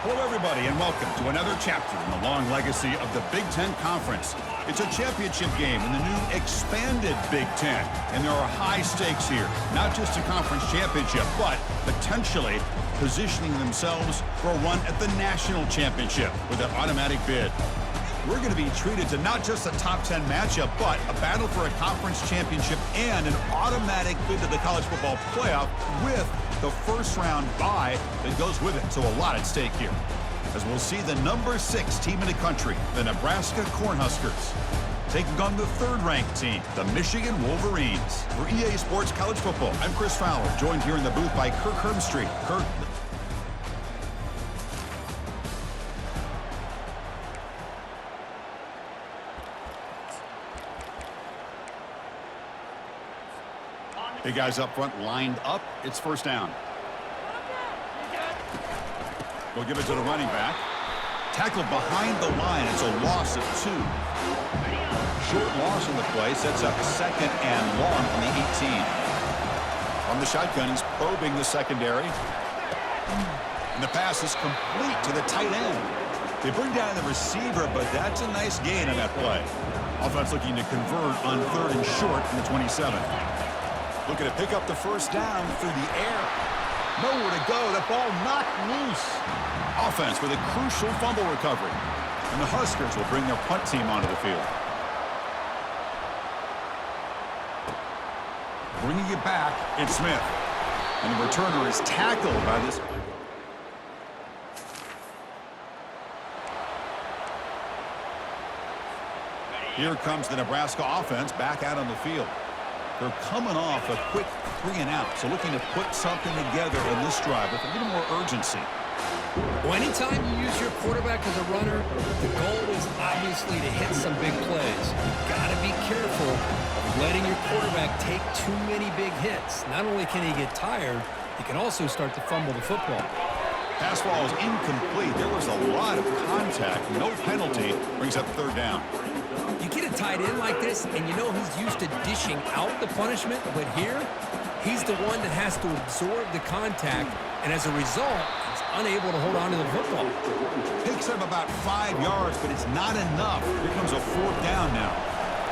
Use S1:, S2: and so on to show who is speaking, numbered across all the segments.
S1: Hello, everybody, and welcome to another chapter in the long legacy of the Big Ten Conference. It's a championship game in the new expanded Big Ten, and there are high stakes here. Not just a conference championship, but potentially positioning themselves for a run at the national championship with an automatic bid. We're going to be treated to not just a top 10 matchup, but a battle for a conference championship and an automatic bid to the college football playoff with the first round bye that goes with it. So a lot at stake here, as we'll see the number 6 team in the country, the Nebraska Cornhuskers, taking on the third-ranked team, the Michigan Wolverines. For EA Sports College Football, I'm Chris Fowler, joined here in the booth by Kirk Hermstreet. Kirk. Hey, guys up front lined up. It's first down. We'll give it to the running back. Tackled behind the line. It's a loss of 2. Short loss on the play. Sets up second and long from the 18. From the shotgun, he's probing the secondary. And the pass is complete to the tight end. They bring down the receiver, but that's a nice gain on that play. Offense looking to convert on 3rd and short from the 27. Looking to pick up the first down through the air. Nowhere to go. The ball knocked loose. Offense with a crucial fumble recovery. And the Huskers will bring their punt team onto the field. Bringing it back, it's Smith. And the returner is tackled by this. Here comes the Nebraska offense back out on the field. They're coming off a quick 3-and-out, so looking to put something together in this drive with a little more urgency.
S2: Well, anytime you use your quarterback as a runner, the goal is obviously to hit some big plays. You've got to be careful of letting your quarterback take too many big hits. Not only can he get tired, he can also start to fumble the football.
S1: Pass ball is incomplete. There was a lot of contact. No penalty. Brings up 3rd down.
S2: You get a tight end like this, and you know he's used to dishing out the punishment, but here, he's the one that has to absorb the contact, and as a result, he's unable to hold on to the football.
S1: Picks up about 5 yards, but it's not enough. Here comes a 4th down now.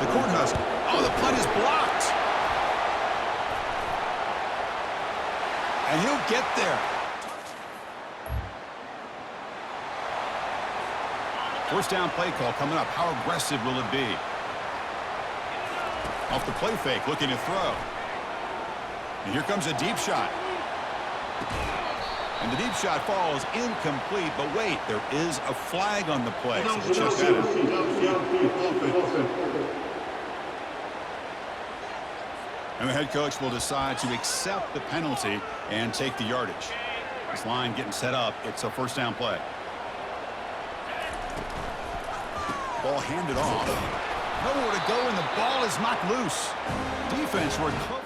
S1: The Cornhuskers. Oh, the punt is blocked. And he'll get there. First down play call coming up. How aggressive will it be? Off the play fake, looking to throw. And here comes a deep shot. And the deep shot falls incomplete, but wait, there is a flag on the play. So we'll check that out. And the head coach will decide to accept the penalty and take the yardage. This line getting set up. It's a first down play. Ball handed off. Nowhere to go, and the ball is knocked loose. Defense recovered.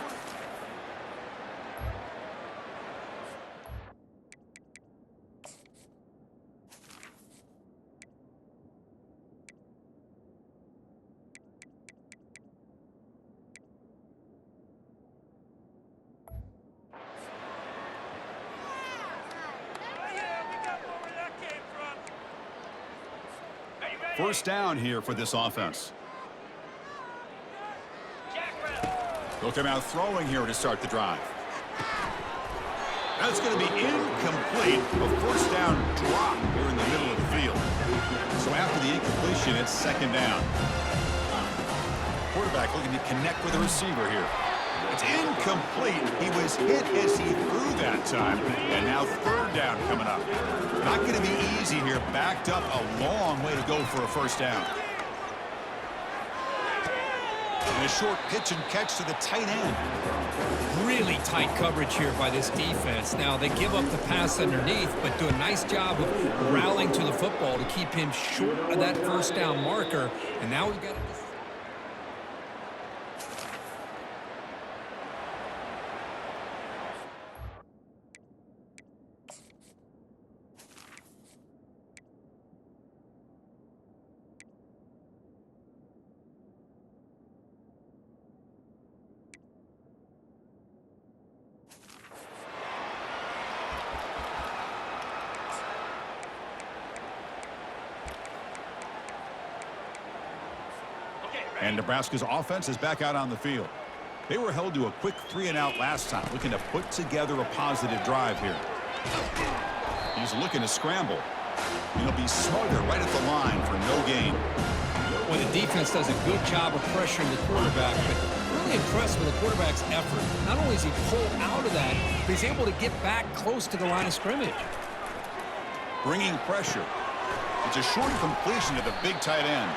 S1: First down here for this offense. They'll come out throwing here to start the drive. That's going to be incomplete. A first down drop here in the middle of the field. So after the incompletion, it's 2nd down. Quarterback looking to connect with the receiver here. It's incomplete. He was hit as he threw that time. And now 3rd down coming up. Not going to be easy here. Backed up a long way to go for a first down. And a short pitch and catch to the tight end.
S2: Really tight coverage here by this defense. Now, they give up the pass underneath, but do a nice job of rallying to the football to keep him short of that first down marker. And now we've got to...
S1: And Nebraska's offense is back out on the field. They were held to a quick 3-and-out last time, looking to put together a positive drive here. He's looking to scramble. And he'll be smothered right at the line for no gain.
S2: Well, the defense does a good job of pressuring the quarterback, but really impressed with the quarterback's effort. Not only is he pulled out of that, but he's able to get back close to the line of scrimmage.
S1: Bringing pressure. It's a short completion to the big tight end.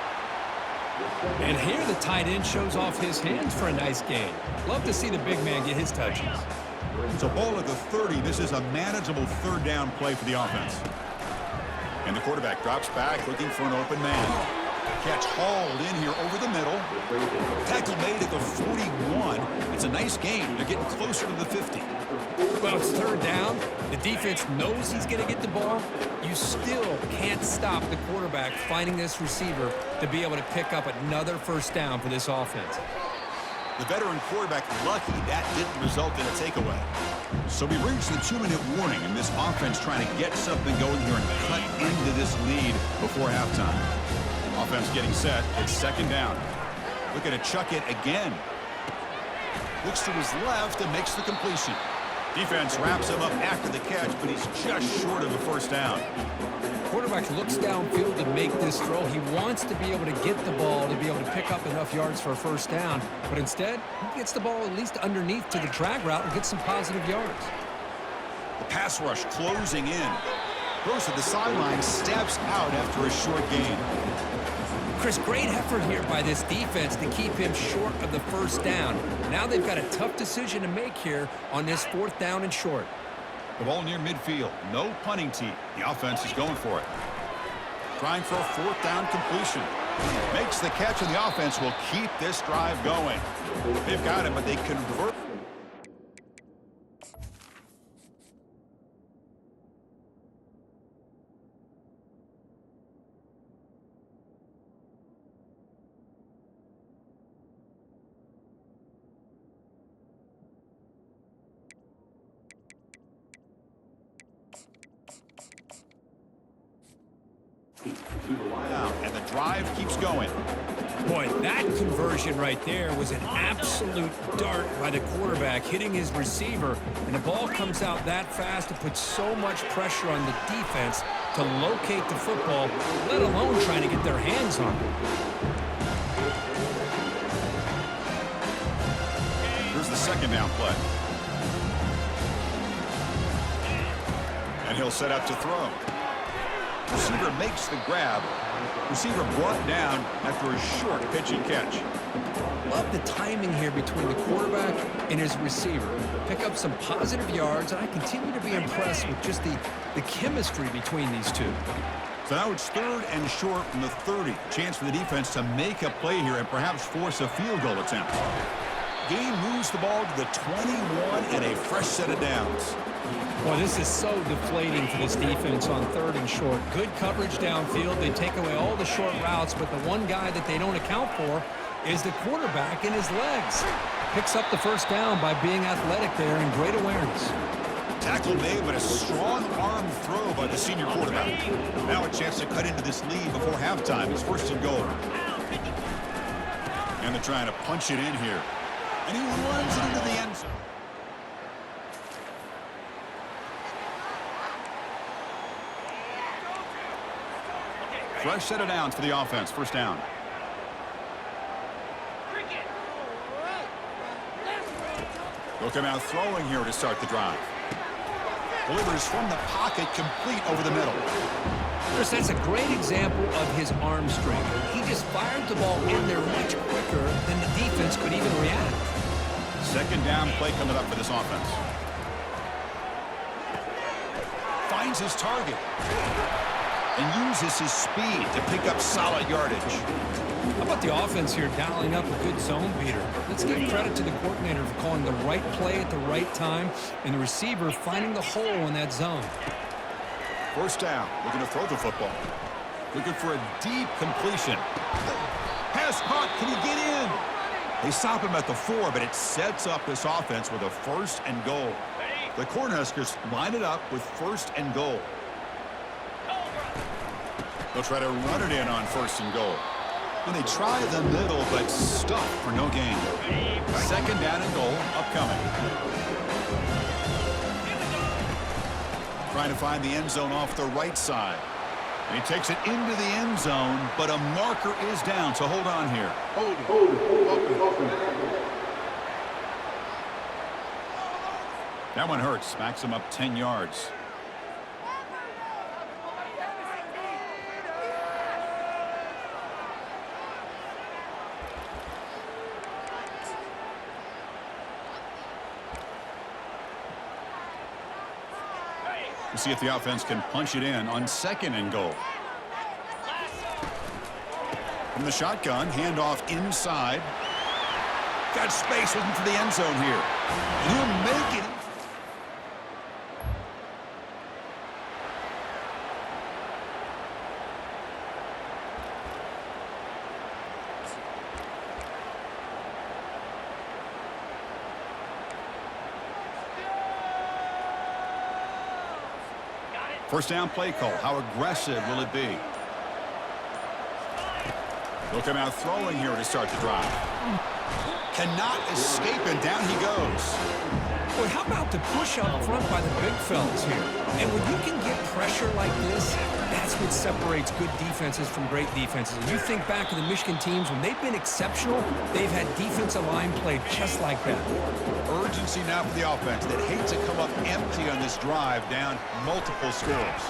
S2: And here the tight end shows off his hands for a nice gain. Love to see the big man get his touches.
S1: So ball at the 30. This is a manageable third down play for the offense. And the quarterback drops back looking for an open man. Catch hauled in here over the middle. Tackle made at the 41. It's a nice gain. They're getting closer to the 50.
S2: Well, it's third down. The defense knows he's going to get the ball. You still can't stop the quarterback finding this receiver to be able to pick up another first down for this offense.
S1: The veteran quarterback lucky that didn't result in a takeaway. So we reached the 2-minute warning, and this offense trying to get something going here and cut into this lead before halftime. Offense getting set. It's second down. Looking to chuck it again. Looks to his left and makes the completion. Defense wraps him up after the catch, but he's just short of the first down.
S2: Quarterback looks downfield to make this throw. He wants to be able to get the ball to be able to pick up enough yards for a first down, but instead he gets the ball at least underneath to the drag route and gets some positive yards.
S1: The pass rush closing in. Goes to the sideline, steps out after a short gain.
S2: Chris, great effort here by this defense to keep him short of the first down. Now they've got a tough decision to make here on this fourth down and short.
S1: The ball near midfield. No punting tee. The offense is going for it. Trying for a fourth down completion. Makes the catch, and the offense will keep this drive going. They've got it, but they convert. And the drive keeps going.
S2: Boy, that conversion right there was an absolute dart by the quarterback, hitting his receiver, and the ball comes out that fast to put so much pressure on the defense to locate the football, let alone trying to get their hands on it.
S1: Here's the second down play. And he'll set up to throw. Receiver makes the grab. Receiver brought down after a short pitch and catch.
S2: Love the timing here between the quarterback and his receiver. Pick up some positive yards, and I continue to be impressed with just the chemistry between these two.
S1: So now it's third and short from the 30. Chance for the defense to make a play here and perhaps force a field goal attempt. Game moves the ball to the 21 and a fresh set of downs.
S2: Well, this is so deflating for this defense on third and short. Good coverage downfield. They take away all the short routes, but the one guy that they don't account for is the quarterback and his legs. Picks up the first down by being athletic there and great awareness.
S1: Tackle made, but a strong arm throw by the senior quarterback. Now a chance to cut into this lead before halftime. It's first and goal. And they're trying to punch it in here. And he runs it into the end zone. Fresh set of downs for the offense. First down. They'll come out throwing here to start the drive. Delivers from the pocket, complete over the middle.
S2: Chris, that's a great example of his arm strength. He just fired the ball in there much quicker than the defense could even react.
S1: Second down play coming up for this offense. Finds his target. And uses his speed to pick up solid yardage.
S2: How about the offense here dialing up a good zone beater? Let's give credit to the coordinator for calling the right play at the right time and the receiver finding the hole in that zone.
S1: First down, looking to throw the football. Looking for a deep completion. Pass caught, can he get in? They stop him at the 4, but it sets up this offense with a first and goal. The Cornhuskers line it up with first and goal. They'll try to run it in on first and goal. And they try the middle, but stuck for no gain. Second down and goal upcoming. Trying to find the end zone off the right side. And he takes it into the end zone, but a marker is down, so hold on here. That one hurts. Smacks him up 10 yards. We'll see if the offense can punch it in on second and goal. From the shotgun, handoff inside. Got space looking for the end zone here. And he'll make it. First down play call. How aggressive will it be? He'll come out throwing here to start the drive. Cannot escape, and down he goes.
S2: Boy, how about the push up front by the big fellas here? And when you can get pressure like this, that's what separates good defenses from great defenses. And you think back to the Michigan teams, when they've been exceptional, they've had defensive line played just like that.
S1: Urgency now for the offense that hates to come up empty on this drive, down multiple scores.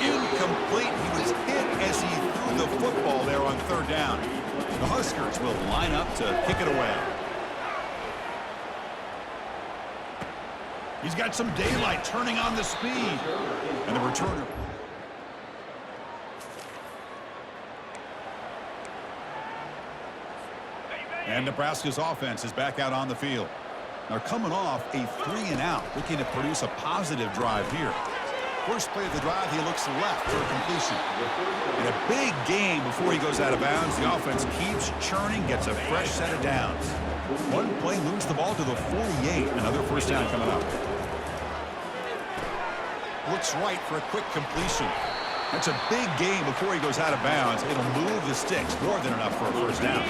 S1: Incomplete. He was hit as he threw the football there on third down. The Huskers will line up to kick it away. He's got some daylight, turning on the speed. And the returner. And Nebraska's offense is back out on the field. They're coming off a 3-and-out, looking to produce a positive drive here. First play of the drive, he looks left for a completion. In a big game before he goes out of bounds, the offense keeps churning, gets a fresh set of downs. One play moves the ball to the 48. Another first down coming up. Looks right for a quick completion. That's a big game before he goes out of bounds. It'll move the sticks, more than enough for a first down.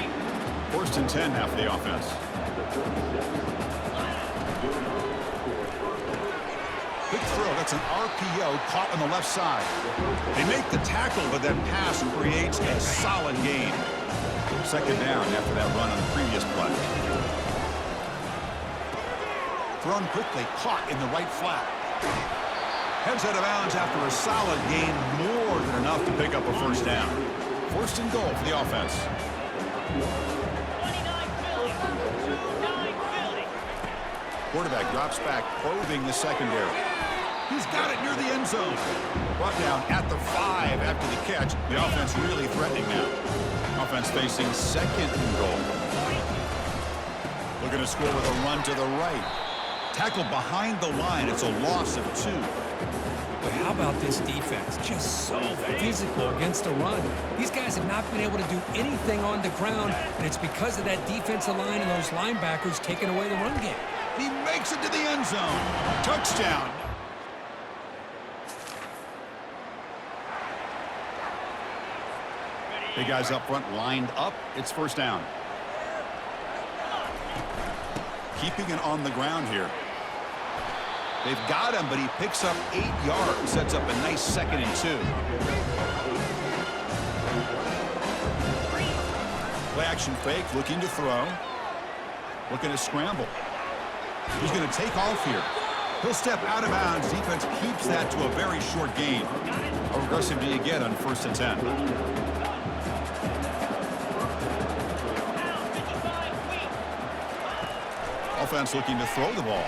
S1: First and 10 now for the offense. Big throw. That's an RPO caught on the left side. They make the tackle, but that pass creates a solid gain. Second down after that run on the previous play. Thrown quickly, caught in the right flat. Heads out of bounds after a solid gain, more than enough to pick up a first down. First and goal for the offense. Quarterback drops back, probing the secondary. He's got it near the end zone. Brought down at the 5 after the catch. The offense really threatening now. Offense facing second and goal. Looking to score with a run to the right. Tackled behind the line. It's a loss of 2.
S2: But how about this defense? Just so physical against the run. These guys have not been able to do anything on the ground, and it's because of that defensive line and those linebackers taking away the run game.
S1: He makes it to the end zone. Touchdown. Big guys up front lined up. It's first down. Keeping it on the ground here. They've got him, but he picks up 8 yards. Sets up a nice second and 2. Play action fake, looking to throw. Looking to scramble. He's going to take off here. He'll step out of bounds. Defense keeps that to a very short gain. How aggressive do you get on first and 10? Offense looking to throw the ball.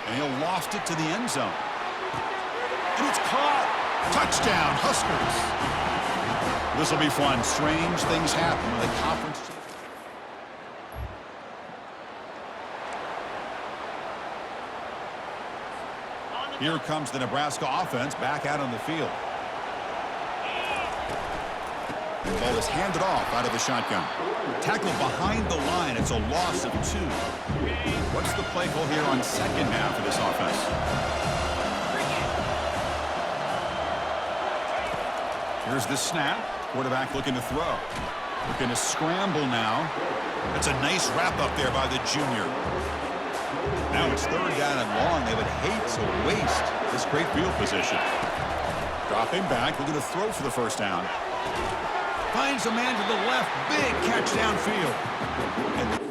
S1: And he'll loft it to the end zone. And it's caught. Touchdown, Huskers. This will be fun. Strange things happen when the conference. Here comes the Nebraska offense back out on the field. The ball is handed off out of the shotgun. Tackled behind the line. It's a loss of 2. What's the play call here on second half of this offense? Here's the snap. Quarterback looking to throw. Looking to scramble now. That's a nice wrap up there by the junior. Now it's third down and long. They would hate to waste this great field position. Dropping back. We're going to throw for the first down. Finds a man to the left. Big catch downfield. And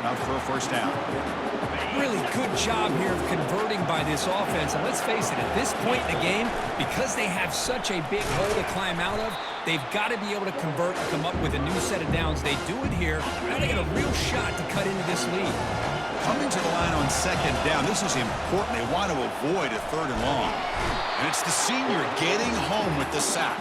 S1: enough for a first down.
S2: Really good job here of converting by this offense. And let's face it, at this point in the game, because they have such a big hole to climb out of, they've got to be able to convert and come up with a new set of downs. They do it here. Now they got a real shot to cut into this lead.
S1: Coming to the line on second down, this is important. They want to avoid a third and long. And it's the senior getting home with the sack.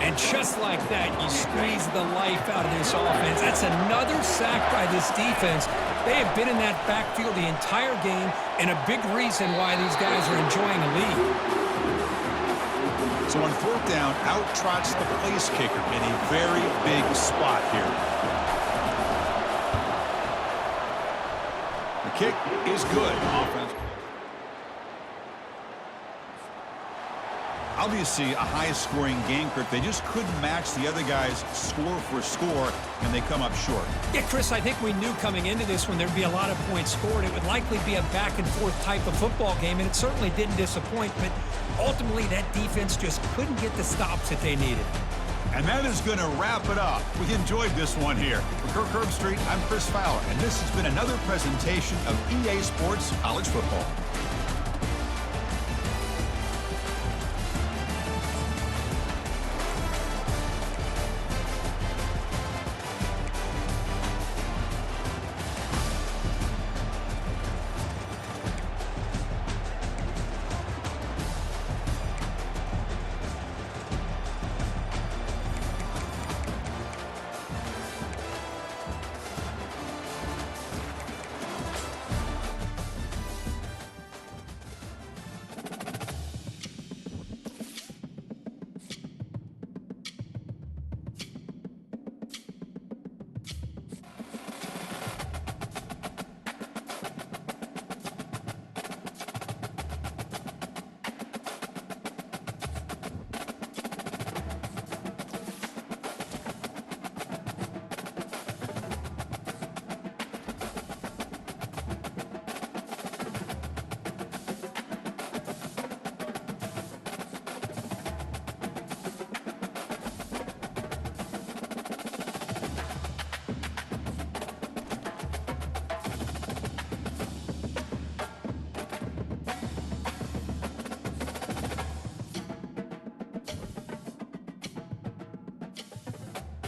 S2: And just like that, you squeeze the life out of this offense. That's another sack by this defense. They have been in that backfield the entire game, and a big reason why these guys are enjoying a lead.
S1: So on fourth down, out trots the place kicker in a very big spot here. The kick is good. Offense. Obviously, a high-scoring game, Kirk. They just couldn't match the other guys score for score, and they come up short.
S2: Yeah, Chris, I think we knew coming into this one there'd be a lot of points scored. It would likely be a back-and-forth type of football game, and it certainly didn't disappoint. But ultimately, that defense just couldn't get the stops that they needed.
S1: And that is going to wrap it up. We enjoyed this one here. For Kirk Herbstreit, I'm Chris Fowler, and this has been another presentation of EA Sports College Football.